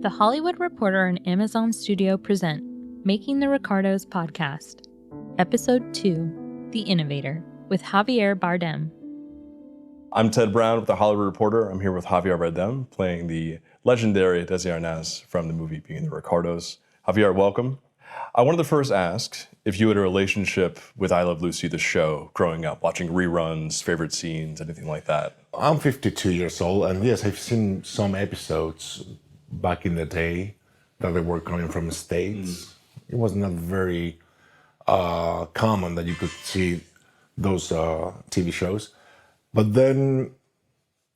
The Hollywood Reporter and Amazon Studio present Making the Ricardos podcast, Episode 2, The Innovator, with Javier Bardem. I'm Ted Brown with The Hollywood Reporter. I'm here with Javier Bardem, playing the legendary Desi Arnaz from the movie Being the Ricardos. Javier, welcome. I wanted to first ask if you had a relationship with I Love Lucy, the show, growing up, watching reruns, favorite scenes, anything like that. I'm 52 years old, and yes, I've seen some episodes back in the day that they were coming from the States. It was not very common that you could see those TV shows. But then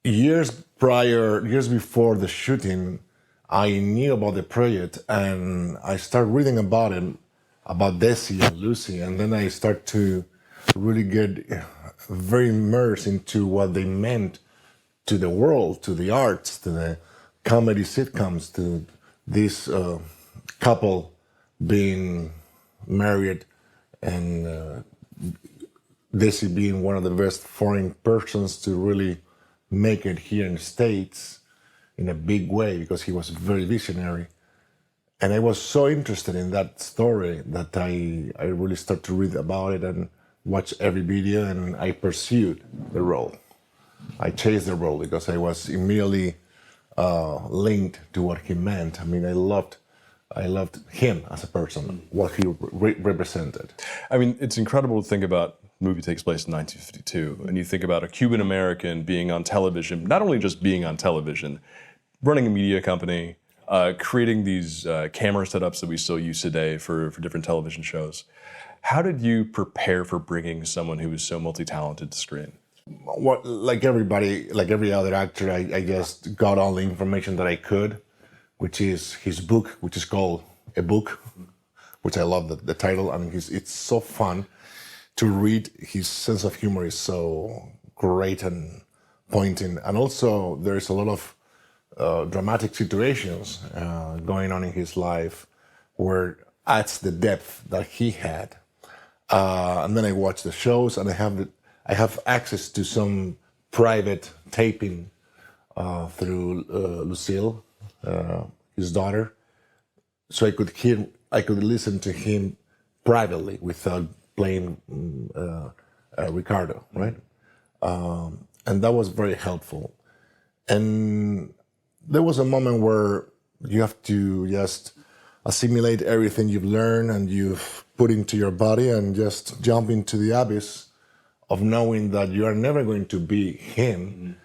years before the shooting, I knew about the project and I started reading about it, about Desi and Lucy, and then I started to really get very immersed into what they meant to the world, to the arts, to the comedy sitcoms, to this couple being married and Desi being one of the best foreign persons to really make it here in the States in a big way because he was very visionary. And I was so interested in that story that I really started to read about it and watch every video, and I pursued the role. I chased the role because I was immediately linked to what he meant. I mean, I loved him as a person, what he represented. I mean, it's incredible to think about the movie takes place in 1952, and you think about a Cuban American being on television, not only just being on television, running a media company, creating these camera setups that we still use today for different television shows. How did you prepare for bringing someone who was so multi-talented to screen? What, like everybody, like every other actor, I just got all the information that I could, which is his book, which is called A Book, which I love the title. I mean, it's so fun to read. His sense of humor is so great and pointing. And also there's a lot of dramatic situations going on in his life where adds the depth that he had. And then I watch the shows, and I have access to some private taping through Lucille, his daughter, so I could listen to him privately without playing Ricardo, right? And that was very helpful. And there was a moment where you have to just assimilate everything you've learned and you've put into your body and just jump into the abyss of knowing that you are never going to be him,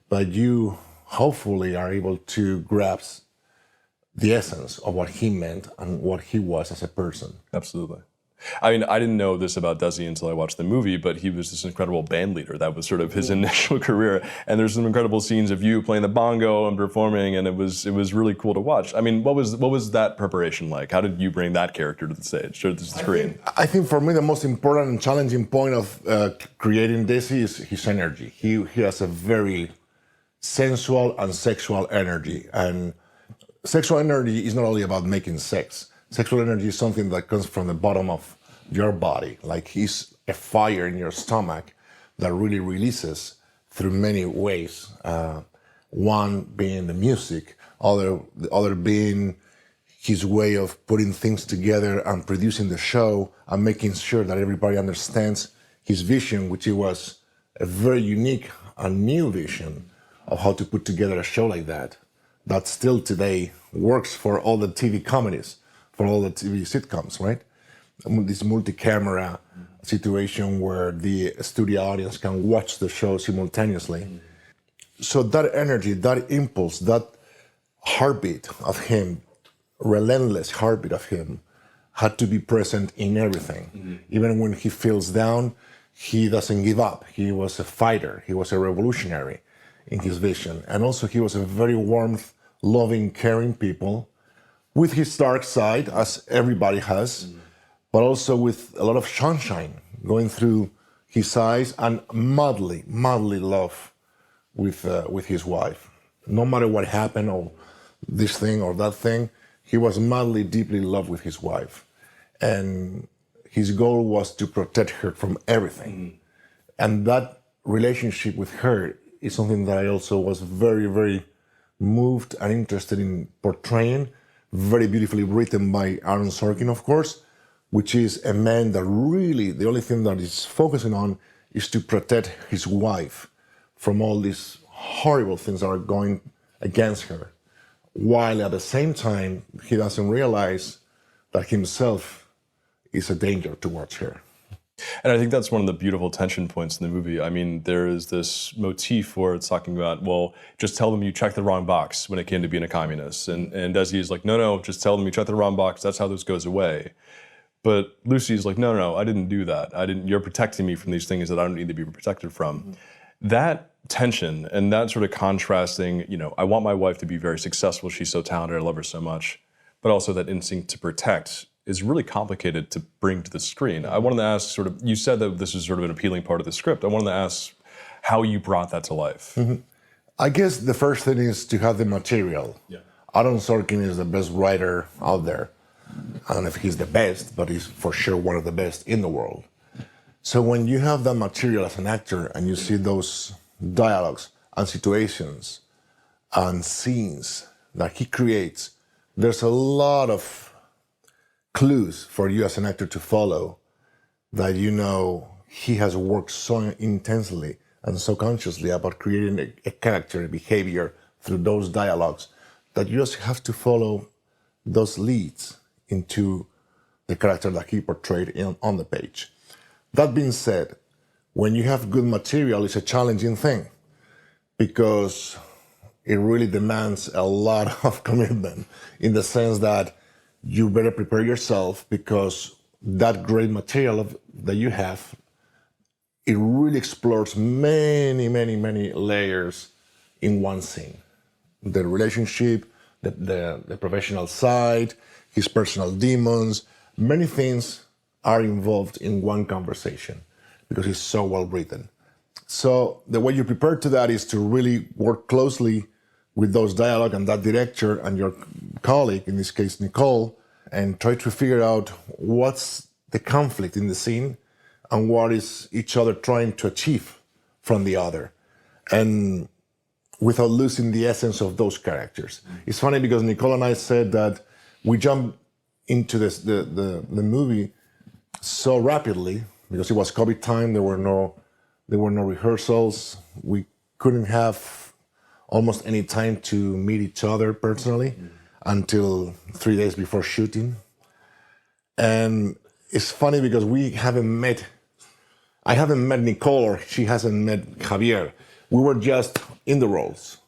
but you hopefully are able to grasp the essence of what he meant and what he was as a person. Absolutely. I mean, I didn't know this about Desi until I watched the movie, but he was this incredible band leader. That was sort of his initial career. And there's some incredible scenes of you playing the bongo and performing, and it was really cool to watch. I mean, what was that preparation like? How did you bring that character to the stage, to the screen? I think for me, the most important and challenging point of creating Desi is his energy. He has a very sensual and sexual energy. And sexual energy is not only about making sex. Sexual energy is something that comes from the bottom of your body, like he's a fire in your stomach that really releases through many ways. One being the music, the other being his way of putting things together and producing the show and making sure that everybody understands his vision, which it was a very unique and new vision of how to put together a show like that still today works for all the TV comedies, for all the TV sitcoms, right? This multi-camera situation where the studio audience can watch the show simultaneously. So that energy, that impulse, that heartbeat of him, relentless heartbeat of him, had to be present in everything. Even when he feels down, he doesn't give up. He was a fighter. He was a revolutionary in his vision. And also he was a very warm, loving, caring people with his dark side, as everybody has, but also with a lot of sunshine going through his eyes and madly love with his wife. No matter what happened or this thing or that thing, he was madly, deeply in love with his wife. And his goal was to protect her from everything. And that relationship with her is something that I also was very, very moved and interested in portraying, very beautifully written by Aaron Sorkin, of course, which is a man that really, the only thing that he's focusing on is to protect his wife from all these horrible things that are going against her, while at the same time, he doesn't realize that himself is a danger towards her. And I think that's one of the beautiful tension points in the movie. I mean, there is this motif where it's talking about, well, just tell them you checked the wrong box when it came to being a communist. And Desi is like, no, just tell them you checked the wrong box. That's how this goes away. But Lucy's like, no, I didn't do that. You're protecting me from these things that I don't need to be protected from. Mm-hmm. That tension and that sort of contrasting, I want my wife to be very successful. She's so talented. I love her so much. But also that instinct to protect is really complicated to bring to the screen. I wanted to ask you said that this is sort of an appealing part of the script. I wanted to ask how you brought that to life. Mm-hmm. I guess the first thing is to have the material. Yeah. Aaron Sorkin is the best writer out there. I don't know if he's the best, but he's for sure one of the best in the world. So when you have that material as an actor and you see those dialogues and situations and scenes that he creates, there's a lot of clues for you as an actor to follow that he has worked so intensely and so consciously about creating a character, a behavior through those dialogues that you just have to follow those leads into the character that he portrayed on the page. That being said, when you have good material, it's a challenging thing because it really demands a lot of commitment in the sense that you better prepare yourself because that great material that you have, it really explores many, many, many layers in one scene. The relationship, the professional side, his personal demons, many things are involved in one conversation because it's so well written. So the way you prepare to that is to really work closely with those dialogue and that director and your colleague, in this case, Nicole, and try to figure out what's the conflict in the scene and what is each other trying to achieve from the other. And without losing the essence of those characters. It's funny because Nicole and I said that we jumped into the movie so rapidly because it was COVID time. There were no rehearsals. We couldn't have almost any time to meet each other personally until 3 days before shooting. And it's funny because I haven't met Nicole or she hasn't met Javier. We were just in the roles.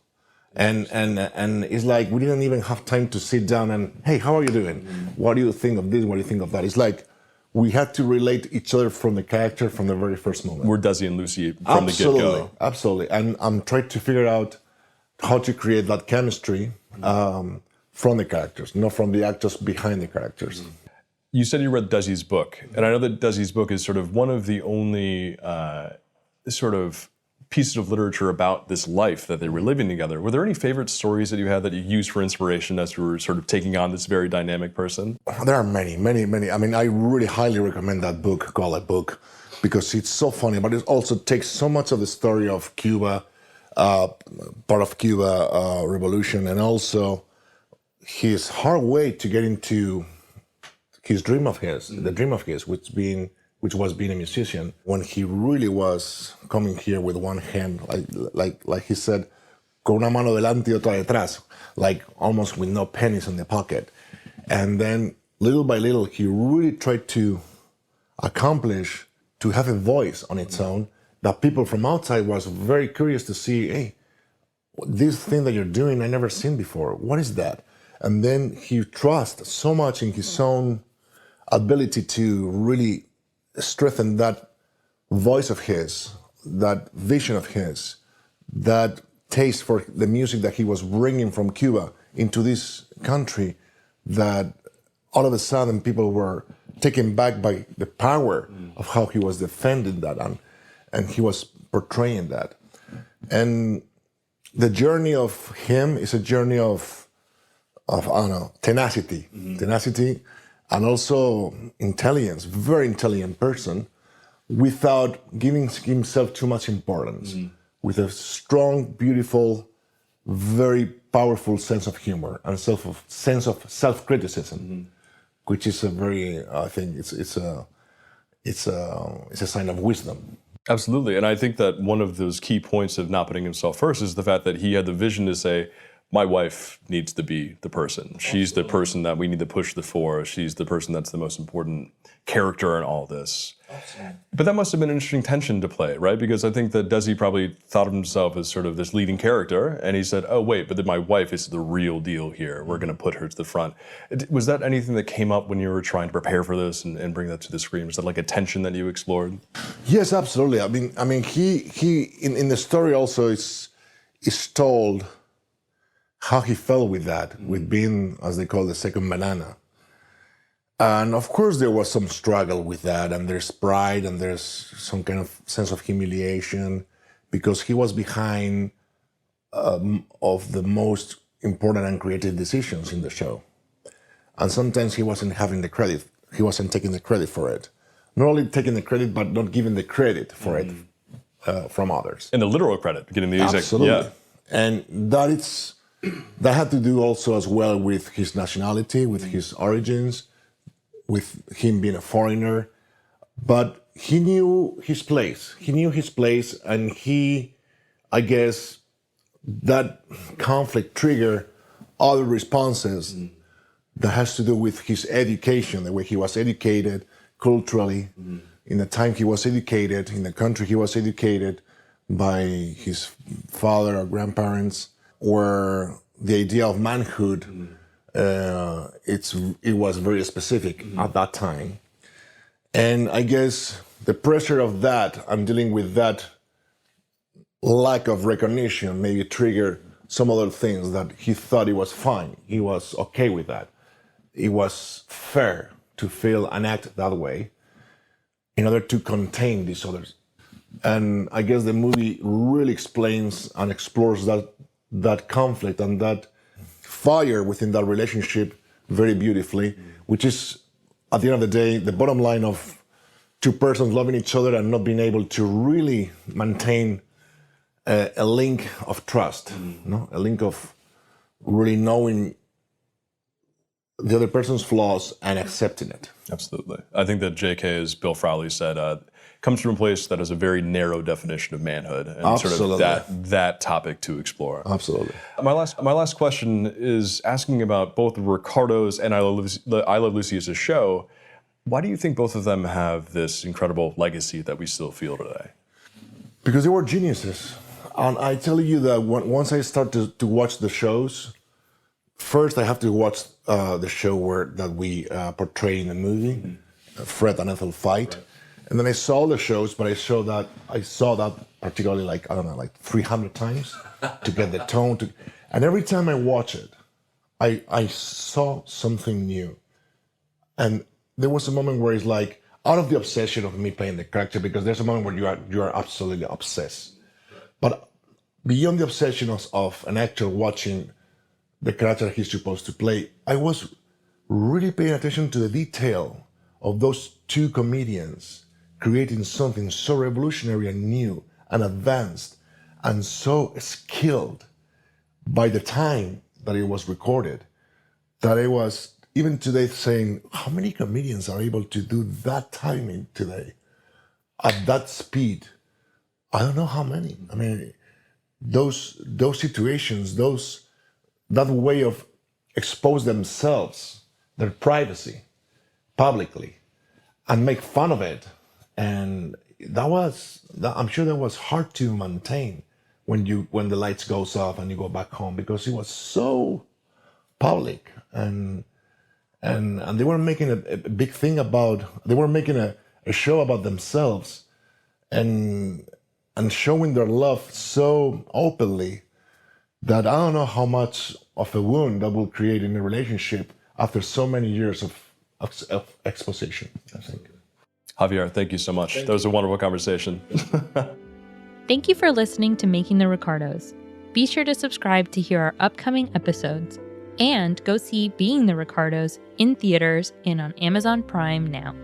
And it's like we didn't even have time to sit down and, hey, how are you doing? What do you think of this? What do you think of that? It's like we had to relate each other from the character from the very first moment. We're Desi and Lucy from the get-go. Absolutely. And I'm trying to figure out how to create that chemistry from the characters, not from the actors behind the characters. You said you read Desi's book, and I know that Desi's book is sort of one of the only sort of pieces of literature about this life that they were living together. Were there any favorite stories that you had that you used for inspiration as you were sort of taking on this very dynamic person? There are many, many, many. I mean, I really highly recommend that book, call it book, because it's so funny, but it also takes so much of the story of Cuba, part of Cuba revolution, and also his hard way to get into his dream of his, the dream of his, which was being a musician, when he really was coming here with one hand, like he said, con una mano delante y otra detrás, like almost with no pennies in the pocket. And then little by little, he really tried to accomplish to have a voice on its own that people from outside was very curious to see, hey, this thing that you're doing, I never seen before. What is that? And then he trusts so much in his own ability to really strengthen that voice of his, that vision of his, that taste for the music that he was bringing from Cuba into this country, that all of a sudden people were taken back by the power of how he was defending that and he was portraying that. And the journey of him is a journey of I don't know, tenacity, and also intelligence, very intelligent person, without giving himself too much importance, with a strong, beautiful very powerful sense of humor and sense of self-criticism, which is a very, I think it's a sign of wisdom. Absolutely. And I think that one of those key points of not putting himself first is the fact that he had the vision to say, my wife needs to be the person. She's the person that we need to push the for. She's the person that's the most important character in all this. But that must have been an interesting tension to play, right? Because I think that Desi probably thought of himself as sort of this leading character, and he said, oh, wait, but then my wife is the real deal here. We're going to put her to the front. Was that anything that came up when you were trying to prepare for this and bring that to the screen? Was that like a tension that you explored? Yes, absolutely. I mean, he in the story also is told how he felt with that, with being, as they call, the second banana. And of course, there was some struggle with that, and there's pride, and there's some kind of sense of humiliation, because he was behind of the most important and creative decisions in the show. And sometimes he wasn't having the credit. He wasn't taking the credit for it. Not only taking the credit, but not giving the credit for it from others. And the literal credit, getting the exact, Absolutely. yeah. And that had to do also as well with his nationality, with his origins, with him being a foreigner. But he knew his place. He knew his place, and I guess, that conflict triggered other responses that has to do with his education, the way he was educated culturally, in the time he was educated, in the country he was educated by his father or grandparents, where the idea of manhood, it was very specific at that time. And I guess the pressure of that, and dealing with that lack of recognition, maybe triggered some other things that he thought it was fine. He was okay with that. It was fair to feel and act that way in order to contain these others. And I guess the movie really explains and explores that conflict and that fire within that relationship very beautifully, which is, at the end of the day, the bottom line of two persons loving each other and not being able to really maintain a link of trust, a link of really knowing the other person's flaws and accepting it. Absolutely. I think that JK, as Bill Frawley said, comes from a place that has a very narrow definition of manhood and Absolutely. sort of that topic to explore. Absolutely. My last question is asking about both Ricardos and I Love Lucy as a show. Why do you think both of them have this incredible legacy that we still feel today? Because they were geniuses. And I tell you that once I start to watch the shows, first I have to watch the show that we portray in the movie, Fred and Ethel fight. Right. And then I saw the shows, but I saw that particularly like 300 times to get the tone. And every time I watch it, I saw something new. And there was a moment where it's like, out of the obsession of me playing the character, because there's a moment where you are absolutely obsessed. But beyond the obsession of an actor watching the character he's supposed to play, I was really paying attention to the detail of those two comedians creating something so revolutionary and new and advanced and so skilled by the time that it was recorded, that I was even today saying, how many comedians are able to do that timing today at that speed? I don't know how many. I mean, those situations, that way of expose themselves, their privacy, publicly, and make fun of it. And I'm sure that was hard to maintain when the lights goes off and you go back home, because it was so public, and they were making a big thing they were making a show about themselves and showing their love so openly that I don't know how much of a wound that will create in a relationship after so many years of exposition, I think. Javier, thank you so much. That was a wonderful conversation. Thank you for listening to Making the Ricardos. Be sure to subscribe to hear our upcoming episodes, and go see Being the Ricardos in theaters and on Amazon Prime now.